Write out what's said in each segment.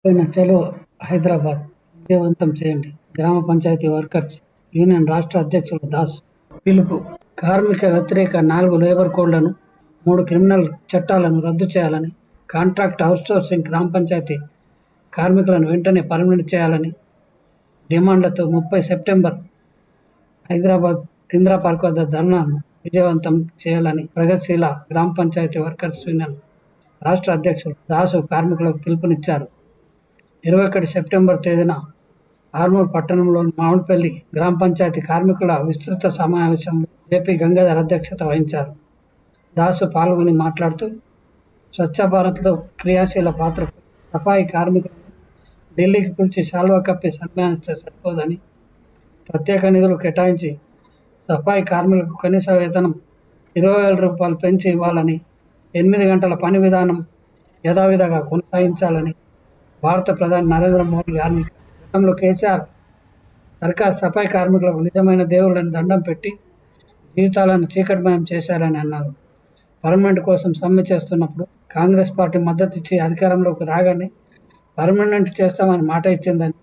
పోయిన చలో హైదరాబాద్ విజయవంతం చేయండి. గ్రామ పంచాయతీ వర్కర్స్ యూనియన్ రాష్ట్ర అధ్యక్షులు దాసు పిలుపు. కార్మిక వ్యతిరేక 4 లేబర్ కోడ్లను, 3 క్రిమినల్ చట్టాలను రద్దు చేయాలని, కాంట్రాక్ట్ అవుట్సోర్సింగ్ గ్రామ పంచాయతీ కార్మికులను వెంటనే పర్మనెంట్ చేయాలని డిమాండ్లతో 30 సెప్టెంబర్ హైదరాబాద్ ఇందిరా పార్క్ వద్ద ధర్నాను విజయవంతం చేయాలని ప్రగతిశీల గ్రామ పంచాయతీ వర్కర్స్ యూనియన్ రాష్ట్ర అధ్యక్షులు దాసు కార్మికులకు పిలుపునిచ్చారు. 21 సెప్టెంబర్ తేదీన ఆర్మూర్ పట్టణంలోని మామిడిపల్లి గ్రామ పంచాయతీ కార్మికుల విస్తృత సమావేశంలో జేపీ గంగాధర్ అధ్యక్షత వహించారు. దాసు పాల్గొని మాట్లాడుతూ, స్వచ్ఛ భారత్లో క్రియాశీల పాత్ర సఫాయి కార్మికులను ఢిల్లీకి పిలిచి శాల్వా కప్పి సన్మానిస్తే సరిపోదని, ప్రత్యేక నిధులు కేటాయించి సఫాయి కార్మికులకు కనీస వేతనం 20,000 రూపాయలు పెంచి ఇవ్వాలని, 8 గంటల పని విధానం యథావిధిగా కొనసాగించాలని భారత ప్రధాని నరేంద్ర మోడీ గారిని గతంలో కేసీఆర్ సర్కార్ సఫాయి కార్మికులకు నిజమైన దేవుళ్ళని దండం పెట్టి జీవితాలను చీకటిమయం చేశారని అన్నారు. పర్మనెంట్ కోసం సమ్మె చేస్తున్నప్పుడు కాంగ్రెస్ పార్టీ మద్దతు ఇచ్చి అధికారంలోకి రాగానే పర్మనెంట్ చేస్తామని మాట ఇచ్చిందని,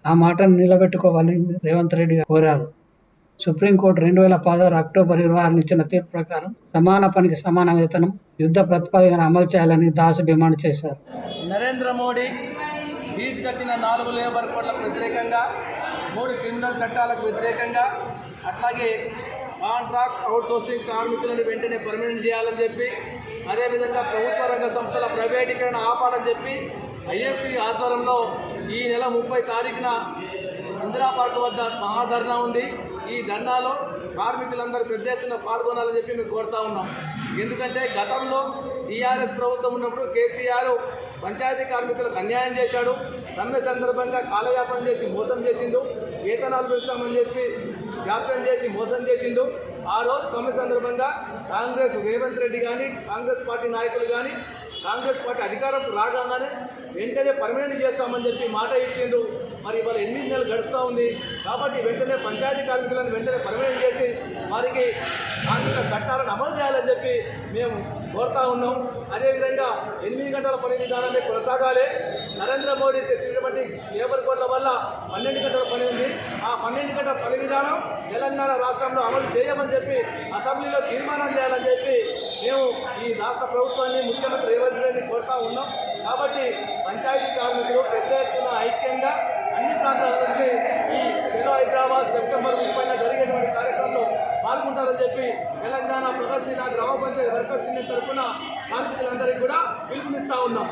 ఆ మాటను నిలబెట్టుకోవాలని రేవంత్ రెడ్డి కోరారు. సుప్రీంకోర్టు 2016 అక్టోబర్ 26 ఇచ్చిన తీర్పు ప్రకారం సమాన పనికి సమాన వేతనం యుద్ధ ప్రాతిపదికన అమలు చేయాలని దాసు డిమాండ్ చేశారు. నరేంద్ర మోడీ తీసుకొచ్చిన 4 లేబర్ కోడ్లకు వ్యతిరేకంగా, 3 క్రిమినల్ చట్టాలకు వ్యతిరేకంగా, అట్లాగే కాంట్రాక్ట్ అవుట్సోర్సింగ్ కార్మికులను వెంటనే పర్మనెంట్ చేయాలని చెప్పి, అదేవిధంగా ప్రభుత్వ రంగ సంస్థల ప్రైవేటీకరణ ఆపాలని చెప్పి ఐఎఫ్పి ఆధ్వర్యంలో ఈ నెల 30 తారీఖున ఇందిరా పార్క్ వద్ద మహాధర్నా ఉంది. ఈ ధర్నాలో కార్మికులందరూ పెద్ద ఎత్తున పాల్గొనాలని చెప్పి మేము కోరుతా ఉన్నాం. ఎందుకంటే గతంలో టీఆర్ఎస్ ప్రభుత్వం ఉన్నప్పుడు కేసీఆర్ పంచాయతీ కార్మికులకు అన్యాయం చేశాడు. సమ్మె సందర్భంగా కాలయాపన చేసి మోసం చేసిండు. వేతనాలు పెంచుతామని చెప్పి జాప్యం చేసి మోసం చేసిండు. ఆ రోజు సమ్మె సందర్భంగా కాంగ్రెస్ రేవంత్ రెడ్డి కానీ, కాంగ్రెస్ పార్టీ నాయకులు కానీ, కాంగ్రెస్ పార్టీ అధికారం రాగానే వెంటనే పర్మనెంట్ చేస్తామని చెప్పి మాట ఇచ్చిండు. మరి ఇవాళ 8 నెలలు గడుస్తూ ఉంది. కాబట్టి వెంటనే పంచాయతీ కార్మికులను వెంటనే పర్మనెంట్ చేసి వారికి కార్మిక చట్టాలను అమలు చేయాలని చెప్పి మేము కోరుతా ఉన్నాం. అదేవిధంగా 8 గంటల పని విధానాన్ని కొనసాగాలి. నరేంద్ర మోడీ తెచ్చినటువంటి లేబర్ కోడ్ల వల్ల 12 గంటల పని ఉంది. ఆ 12 గంటల పని విధానం తెలంగాణ రాష్ట్రంలో అమలు చేయమని చెప్పి అసెంబ్లీలో తీర్మానం చేయాలని చెప్పి మేము ఈ రాష్ట్ర ప్రభుత్వాన్ని, ముఖ్యమంత్రి రేవంత్ రెడ్డిని కోరుతా ఉన్నాం. కాబట్టి పంచాయతీ కార్మికులు పెద్ద ఎత్తున ఐక్యంగా అన్ని ప్రాంతాల నుంచి ఈ చలో హైదరాబాద్ సెప్టెంబర్ 30న జరిగేటువంటి కార్యక్రమంలో పాల్గొంటారని చెప్పి తెలంగాణ ప్రగతిశీల గ్రామ పంచాయతీ వర్కర్స్ యూనియన్ తరఫున కార్మికులందరికీ కూడా పిలుపునిస్తూ ఉన్నాం.